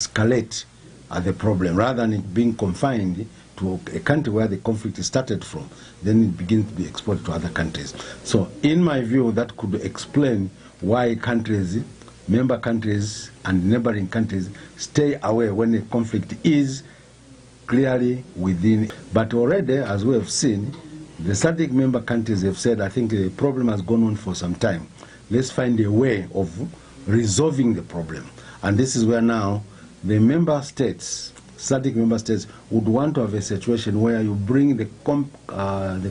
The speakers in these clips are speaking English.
escalate the problem rather than it being confined to a country where the conflict started from. Then it begins to be exported to other countries. So in my view, that could explain why countries, member countries and neighboring countries stay away when a conflict is clearly within. But already, as we have seen, the SADC member countries have said, I think the problem has gone on for some time. Let's find a way of resolving the problem. And this is where now the member states, SADC member states, would want to have a situation where you bring the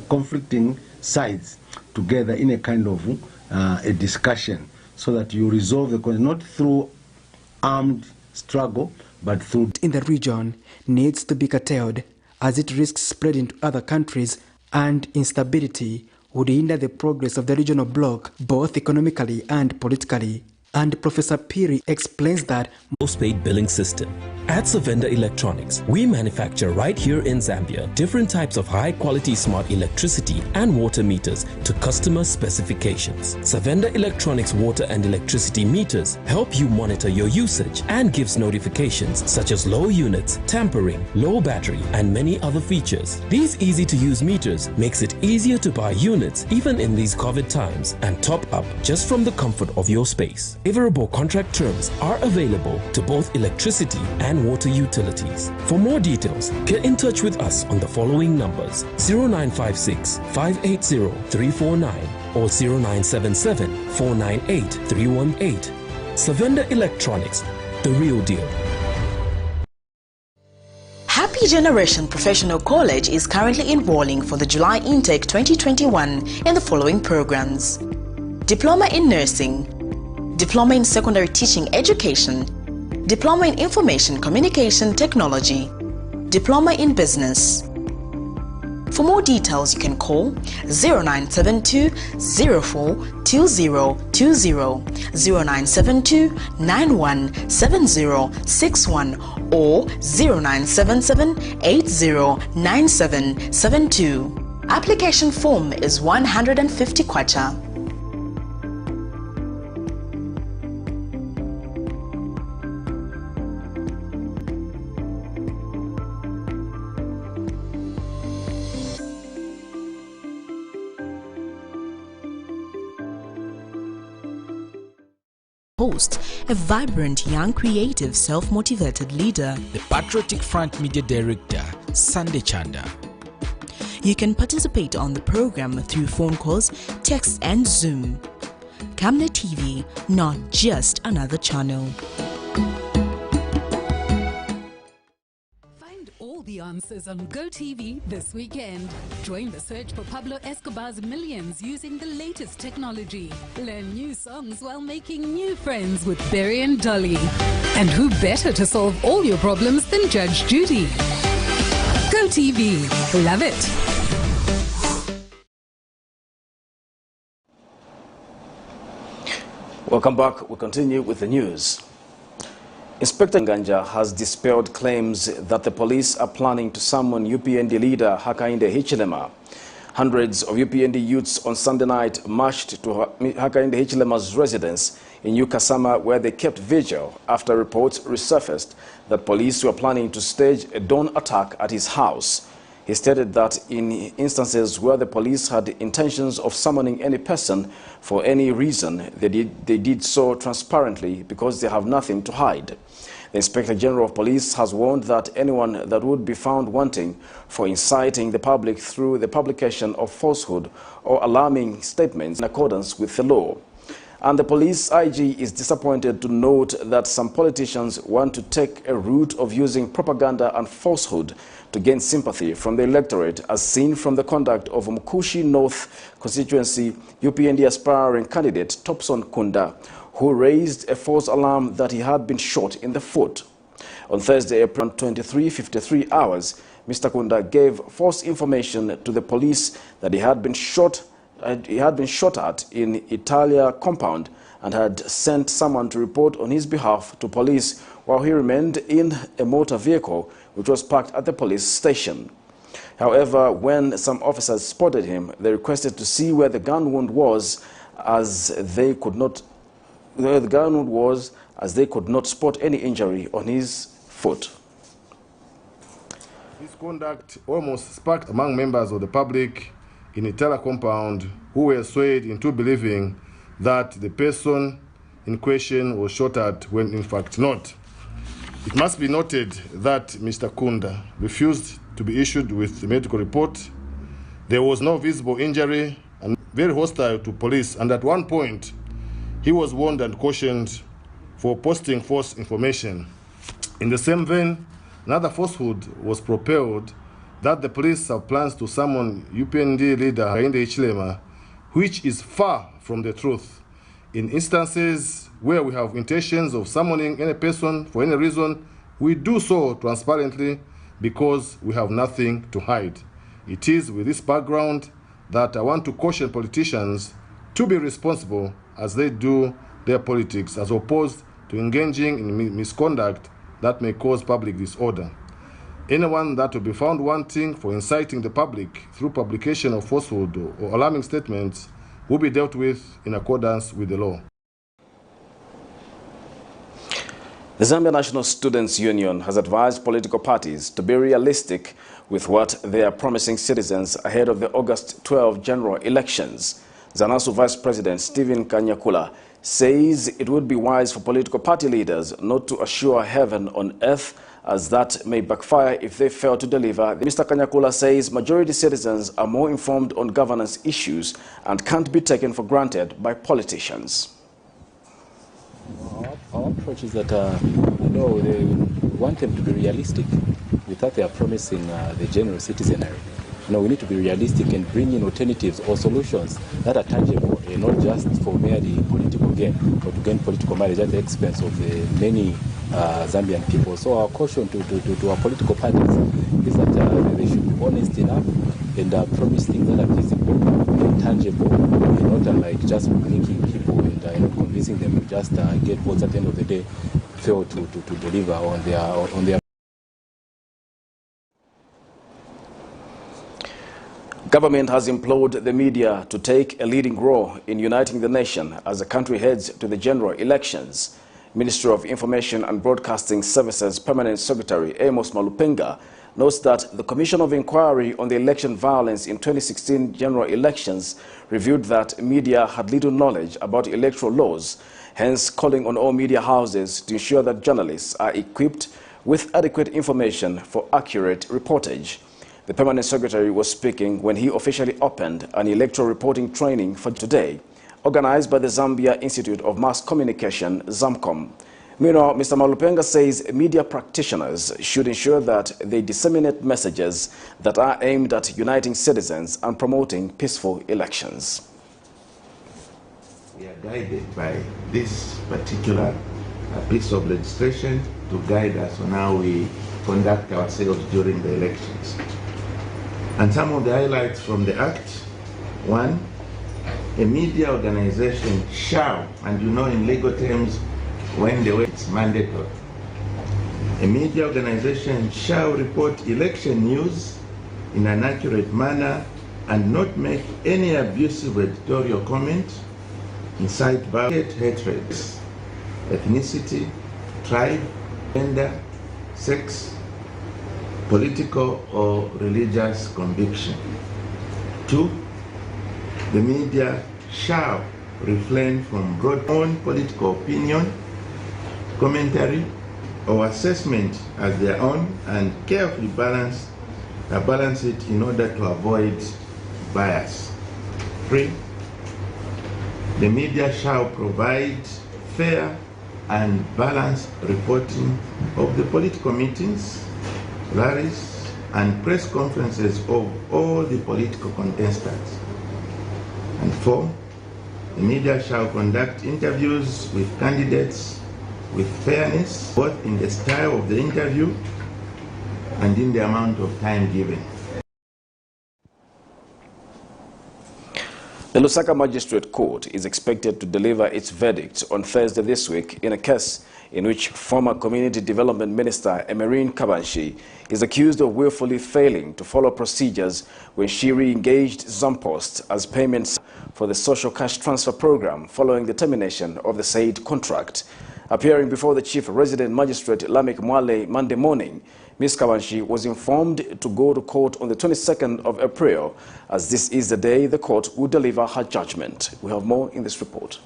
conflicting sides together in a kind of a discussion, so that you resolve the conflict, not through armed struggle, but through... In the region needs to be curtailed, as it risks spreading to other countries, and instability would hinder the progress of the regional bloc, both economically and politically. And Professor Piri explains that postpaid billing system. At Savenda Electronics, we manufacture right here in Zambia different types of high-quality smart electricity and water meters to customer specifications. Savenda Electronics water and electricity meters help you monitor your usage and gives notifications such as low units, tampering, low battery, and many other features. These easy-to-use meters makes it easier to buy units even in these COVID times and top up just from the comfort of your space. Favorable contract terms are available to both electricity and water utilities. For more details, get in touch with us on the following numbers: 0956 580 349 or 0977 498 318. Savenda Electronics, the real deal. Happy Generation Professional College is currently enrolling for the July intake 2021 in the following programs: Diploma in Nursing, Diploma in Secondary Teaching Education, Diploma in Information Communication Technology, Diploma in Business. For more details, you can call 0972 04 2020, 0972 917061 or 0977 809772. Application form is 150 kwacha. Host, a vibrant, young, creative, self-motivated leader. The Patriotic Front Media Director, Sunday Chanda. You can participate on the program through phone calls, text and Zoom. Camnet TV, not just another channel. The answers on GoTV this weekend. Join the search for Pablo Escobar's millions using the latest technology. Learn new songs while making new friends with Berry and Dolly. And who better to solve all your problems than Judge Judy? GoTV. Love it. Welcome back. We'll continue with the news. Inspector Nganja has dispelled claims that the police are planning to summon UPND leader Hakainde Hichilema. Hundreds of UPND youths on Sunday night marched to Hakainde Hichilema's residence in New Kasama, where they kept vigil after reports resurfaced that police were planning to stage a dawn attack at his house. He stated that in instances where the police had intentions of summoning any person for any reason, they did so transparently because they have nothing to hide. The Inspector General of Police has warned that anyone that would be found wanting for inciting the public through the publication of falsehood or alarming statements in accordance with the law. And the police IG is disappointed to note that some politicians want to take a route of using propaganda and falsehood to gain sympathy from the electorate, as seen from the conduct of Mkushi North constituency UPND aspiring candidate Topson Kunda, who raised a false alarm that he had been shot in the foot. On Thursday, April 23:53 hours, Mr. Kunda gave false information to the police that he had been shot at in Italia compound and had sent someone to report on his behalf to police while he remained in a motor vehicle which was parked at the police station. However, when some officers spotted him, they requested to see where the gun wound was, as they could not as they could not spot any injury on his foot. This conduct almost sparked among members of the public in a Itala compound who were swayed into believing that the person in question was shot at when in fact not. It must be noted that Mr. Kunda refused to be issued with the medical report. There was no visible injury and very hostile to police, and at one point he was warned and cautioned for posting false information. In the same vein, another falsehood was propelled that the police have plans to summon UPND leader HAKAINDE HICHILEMA, which is far from the truth. In instances where we have intentions of summoning any person for any reason, we do so transparently because we have nothing to hide. It is with this background that I want to caution politicians to be responsible as they do their politics, as opposed to engaging in misconduct that may cause public disorder. Anyone that will be found wanting for inciting the public through publication of falsehood or alarming statements will be dealt with in accordance with the law. The Zambia National Students Union has advised political parties to be realistic with what they are promising citizens ahead of the August 12 general elections. ZANASU Vice President Stephen Kanyakula says it would be wise for political party leaders not to assure heaven on earth, as that may backfire if they fail to deliver. Mr. Kanyakula says majority citizens are more informed on governance issues and can't be taken for granted by politicians. Our approach is that, they want them to be realistic with what they are promising the general citizenry. We need to be realistic and bring in alternatives or solutions that are tangible, not just for merely political gain or to gain political mileage at the expense of the many Zambian people. So our caution to our political parties is that they should be honest enough and promise things that are visible and tangible, not like just blinking people and convincing them to just get votes at the end of the day, fail to deliver on their. Government has implored the media to take a leading role in uniting the nation as the country heads to the general elections. Ministry of Information and Broadcasting Services Permanent Secretary Amos Malupenga notes that the Commission of Inquiry on the Election Violence in 2016 general elections revealed that media had little knowledge about electoral laws, hence calling on all media houses to ensure that journalists are equipped with adequate information for accurate reportage. The Permanent Secretary was speaking when he officially opened an electoral reporting training for today, organized by the Zambia Institute of Mass Communication, ZAMCOM. Meanwhile, Mr. Malupenga says media practitioners should ensure that they disseminate messages that are aimed at uniting citizens and promoting peaceful elections. We are guided by this particular piece of legislation to guide us on how we conduct ourselves during the elections. And some of the highlights from the Act: 1, a media organization shall, and in legal terms, when the word is mandatory, a media organization shall report election news in an accurate manner and not make any abusive editorial comment, incite violent hatred, ethnicity, tribe, gender, sex, political or religious conviction. 2, the media shall refrain from broad own political opinion, commentary, or assessment as their own, and carefully balance it in order to avoid bias. 3, the media shall provide fair and balanced reporting of the political meetings, rallies, and press conferences of all the political contestants. And 4, the media shall conduct interviews with candidates with fairness, both in the style of the interview and in the amount of time given. The Lusaka Magistrate Court is expected to deliver its verdict on Thursday this week in a case in which former Community Development Minister Emerine Kabanshi is accused of willfully failing to follow procedures when she re-engaged ZAMPOST as payments for the social cash transfer program following the termination of the said contract. Appearing before the Chief Resident Magistrate Lamek Mwale Monday morning, Ms. Kawanshi was informed to go to court on the 22nd of April, as this is the day the court will deliver her judgment. We have more in this report.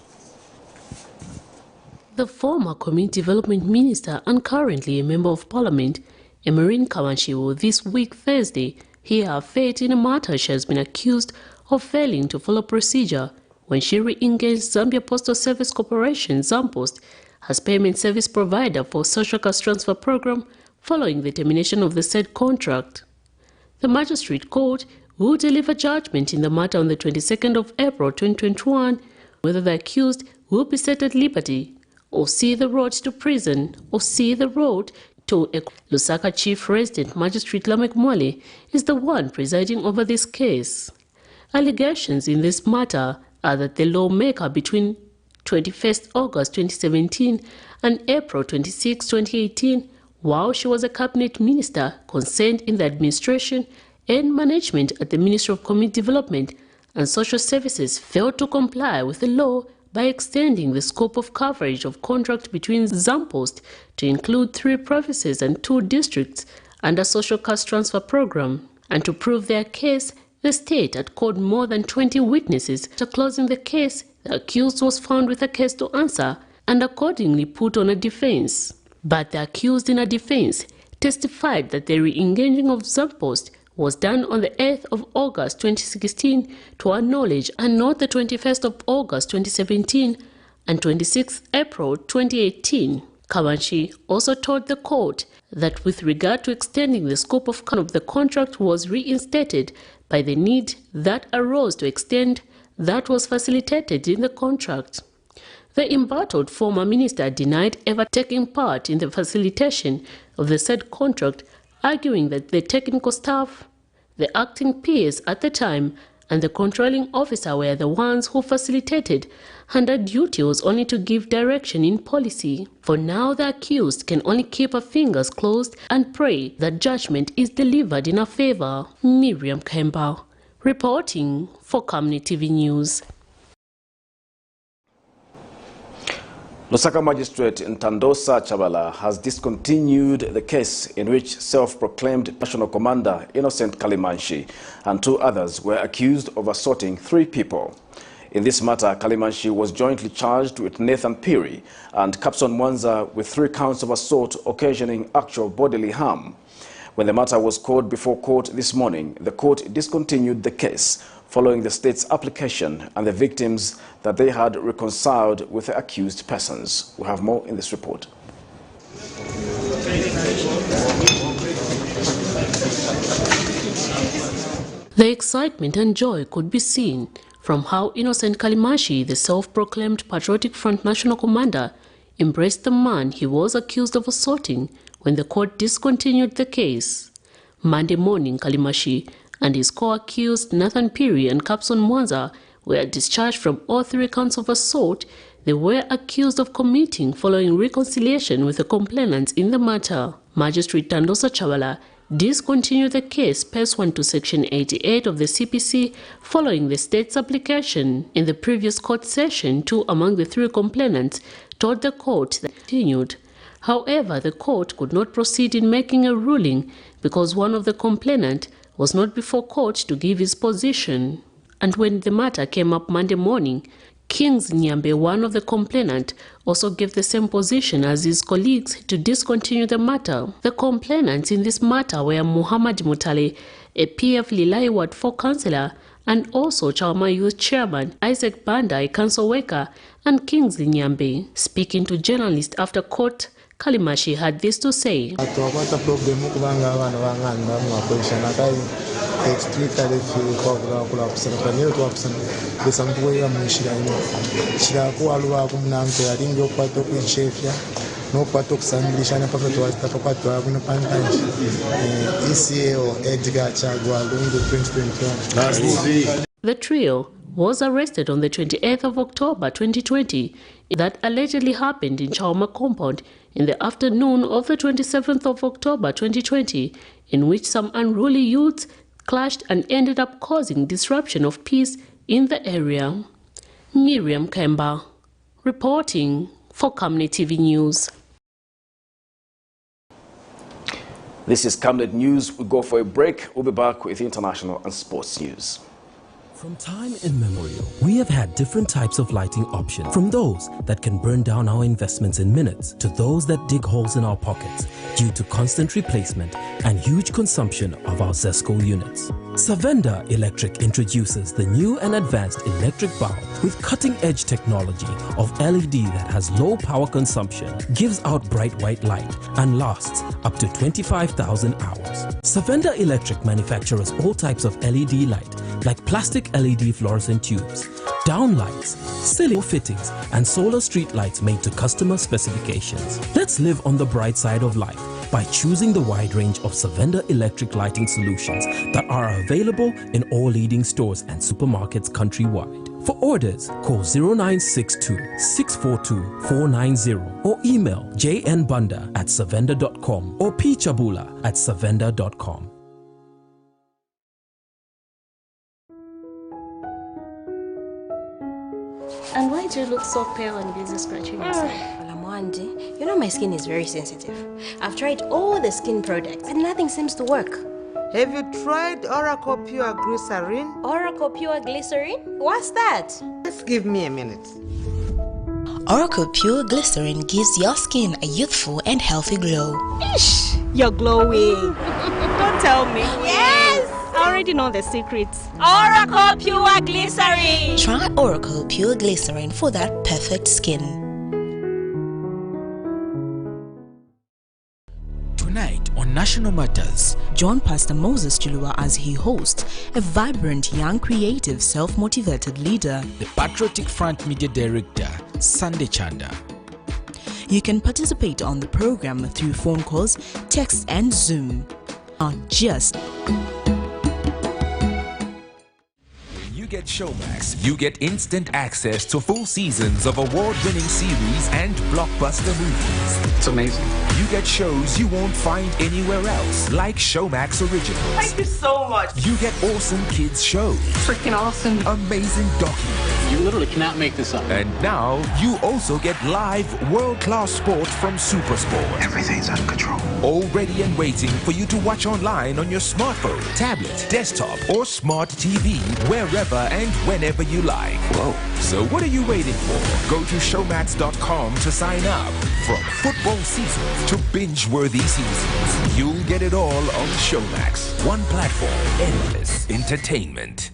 The former Community Development Minister and currently a Member of Parliament, Emerin Kawanshi, will this week Thursday hear her fate in a matter she has been accused of failing to follow procedure when she re-engaged Zambia Postal Service Corporation, ZAMPOST, as payment service provider for social cash transfer program following the termination of the said contract. The Magistrate Court will deliver judgment in the matter on the 22nd of April 2021, whether the accused will be set at liberty or see the road to prison or see the road to a Lusaka Chief Resident Magistrate Lamek Mwale is the one presiding over this case. Allegations in this matter are that the lawmaker between 21st August 2017 and April 26, 2018, while she was a cabinet minister concerned in the administration and management at the Ministry of Community Development and Social Services, failed to comply with the law by extending the scope of coverage of contract between ZAMPOST to include 3 provinces and 2 districts under social cash transfer program. And to prove their case, the state had called more than 20 witnesses. After closing the case, the accused was found with a case to answer and accordingly put on a defense. But the accused in a defense testified that the re-engaging of ZAMPOST was done on the 8th of August 2016 to her knowledge and not the 21st of August 2017 and 26th April 2018. Kawanshi also told the court that with regard to extending the scope of the contract was reinstated by the need that arose to extend that was facilitated in the contract. The embattled former minister denied ever taking part in the facilitation of the said contract, arguing that the technical staff, the acting peers at the time, and the controlling officer were the ones who facilitated, and her duty was only to give direction in policy. For now, the accused can only keep her fingers closed and pray that judgment is delivered in her favor. Miriam Kemba, reporting for Camnet TV News. Lusaka Magistrate Ntandosa Chabala has discontinued the case in which self-proclaimed National Commander Innocent Kalimanshi and 2 others were accused of assaulting 3 people. In this matter, Kalimanshi was jointly charged with Nathan Piri and Capson Mwanza with 3 counts of assault occasioning actual bodily harm. When the matter was called before court this morning, the court discontinued the case following the state's application and the victims that they had reconciled with the accused persons. We have more in this report. The excitement and joy could be seen from how Innocent Kalimanshi, the self-proclaimed Patriotic Front National Commander, embraced the man he was accused of assaulting when the court discontinued the case. Monday morning, Kalimanshi and his co-accused Nathan Piri and Capson Mwanza were discharged from all 3 counts of assault they were accused of committing following reconciliation with the complainants in the matter. Magistrate Ntandosa Chabala discontinued the case pursuant to Section 88 of the CPC following the state's application. In the previous court session, 2 among the 3 complainants told the court that continued. However, the court could not proceed in making a ruling because one of the complainants was not before court to give his position. And when the matter came up Monday morning, Kings Nyambe, one of the complainants, also gave the same position as his colleagues to discontinue the matter. The complainants in this matter were Muhammad Mutale, a PF Lilai Ward 4 councillor, and also Chalma Youth Chairman Isaac Banda, a council worker, and Kings Nyambe. Speaking to journalists after court, Kalimanshi had this to say. The trio was arrested on the 28th of October 2020. That allegedly happened in Chauma compound in the afternoon of the 27th of October 2020, in which some unruly youths clashed and ended up causing disruption of peace in the area. Miriam Kemba, reporting For Camnet TV News. This is Camnet News. We go for a break. We'll be back with international and sports news. From time immemorial, we have had different types of lighting options, from those that can burn down our investments in minutes to those that dig holes in our pockets due to constant replacement and huge consumption of our ZESCO units. Savenda Electric introduces the new and advanced electric bulb with cutting-edge technology of LED that has low power consumption, gives out bright white light, and lasts up to 25,000 hours. Savenda Electric manufactures all types of LED light, like plastic LED fluorescent tubes, downlights, ceiling fittings, and solar street lights made to customer specifications. Let's live on the bright side of life by choosing the wide range of Savenda electric lighting solutions that are available in all leading stores and supermarkets countrywide. For orders, call 0962-642-490 or email jnbunda@savenda.com or pchabula@savenda.com. And why do you look so pale and busy scratching yourself? Well, you know my skin is very sensitive. I've tried all the skin products and nothing seems to work. Have you tried Oracle Pure Glycerin? Oracle Pure Glycerin? What's that? Just give me a minute. Oracle Pure Glycerin gives your skin a youthful and healthy glow. Ish, you're glowing. Don't tell me. Yes! I already know the secrets. Oracle Pure Glycerin! Try Oracle Pure Glycerin for that perfect skin. Tonight on National Matters, Join Pastor Moses Chilua as he hosts a vibrant, young, creative, self-motivated leader. the Patriotic Front Media Director, Sunday Chanda. You can participate on the program through phone calls, text and Zoom. Just Get Showmax, you get instant access to full seasons of award-winning series and blockbuster movies. It's amazing. You get shows you won't find anywhere else, like Showmax Originals. Thank you so much. You get awesome kids shows. Freaking awesome. Amazing documentaries. You literally cannot make this up. And now, you also get live world-class sport from Supersport. Everything's under control. All ready and waiting for you to watch online on your smartphone, tablet, desktop, or smart TV, wherever and whenever you like. Whoa. So what are you waiting for? Go to showmax.com to sign up. From football seasons to binge-worthy seasons, you'll get it all on Showmax. One platform, endless entertainment.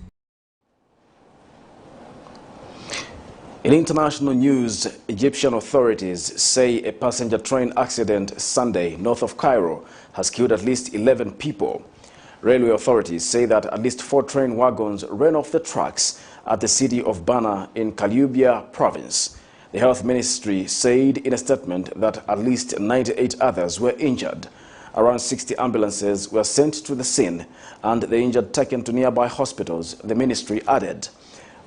In international news, Egyptian authorities say a passenger train accident Sunday north of Cairo has killed at least 11 people. Railway authorities say that at least 4 train wagons ran off the tracks at the city of Bana in Kalubia province. The health ministry said in a statement that at least 98 others were injured. Around 60 ambulances were sent to the scene and the injured taken to nearby hospitals, the ministry added.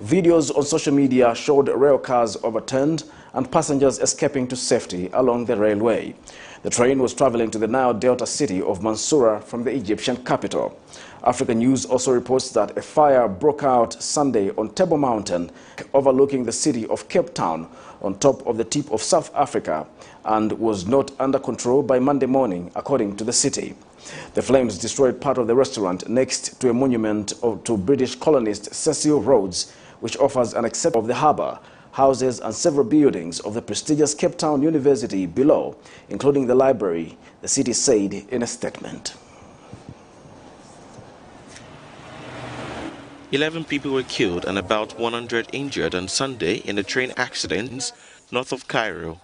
Videos on social media showed rail cars overturned and passengers escaping to safety along the railway. The train was traveling to the Nile Delta city of Mansoura from the Egyptian capital. African News also reports that a fire broke out Sunday on Table Mountain, overlooking the city of Cape Town, on top of the tip of South Africa, and was not under control by Monday morning, according to the city. The flames destroyed part of the restaurant next to a monument to British colonist Cecil Rhodes, which offers an exception of the harbour, houses and several buildings of the prestigious Cape Town University below, including the library, the city said in a statement. 11 people were killed and about 100 injured on Sunday in a train accident north of Cairo.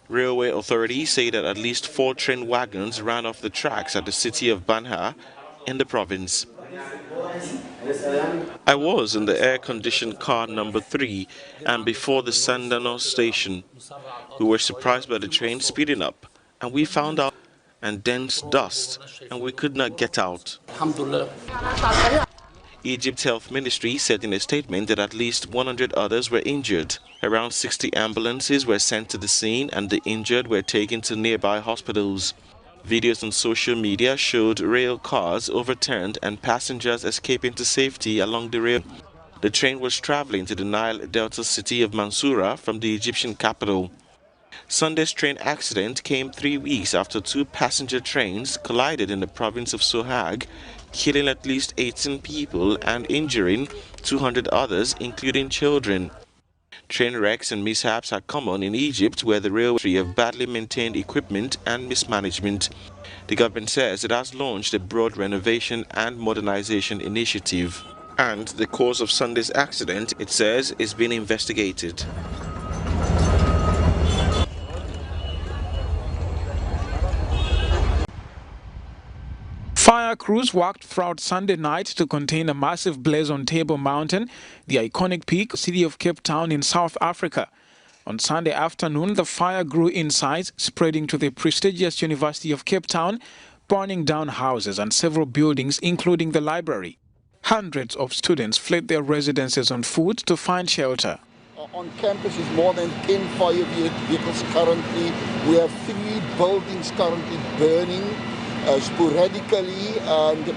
Railway authorities say that at least 4 train wagons ran off the tracks at the city of Banha in the province. I was in the air-conditioned car number 3 and before the Sandano station. We were surprised by the train speeding up, and we found out and dense dust, and we could not get out. Egypt's health ministry said in a statement that at least 100 others were injured. Around 60 ambulances were sent to the scene and the injured were taken to nearby hospitals. Videos on social media showed rail cars overturned and passengers escaping to safety along the rail. The train was traveling to the Nile Delta city of Mansoura from the Egyptian capital. Sunday's train accident came 3 weeks after 2 passenger trains collided in the province of Sohag, killing at least 18 people and injuring 200 others, including children. Train wrecks and mishaps are common in Egypt, where the railway have badly maintained equipment and mismanagement. The government says it has launched a broad renovation and modernization initiative. And the cause of Sunday's accident, it says, is being investigated. Fire crews worked throughout Sunday night to contain a massive blaze on Table Mountain, the iconic peak, city of Cape Town in South Africa. On Sunday afternoon, the fire grew in size, spreading to the prestigious University of Cape Town, burning down houses and several buildings, including the library. Hundreds of students fled their residences on foot to find shelter. On campus is more than 10 fire vehicles currently. We have 3 buildings currently burning sporadically,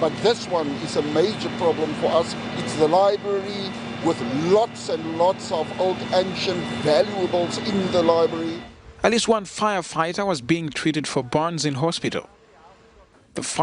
but this one is a major problem for us. It's the library with lots and lots of old ancient valuables in the library. At least one firefighter was being treated for burns in hospital. The fire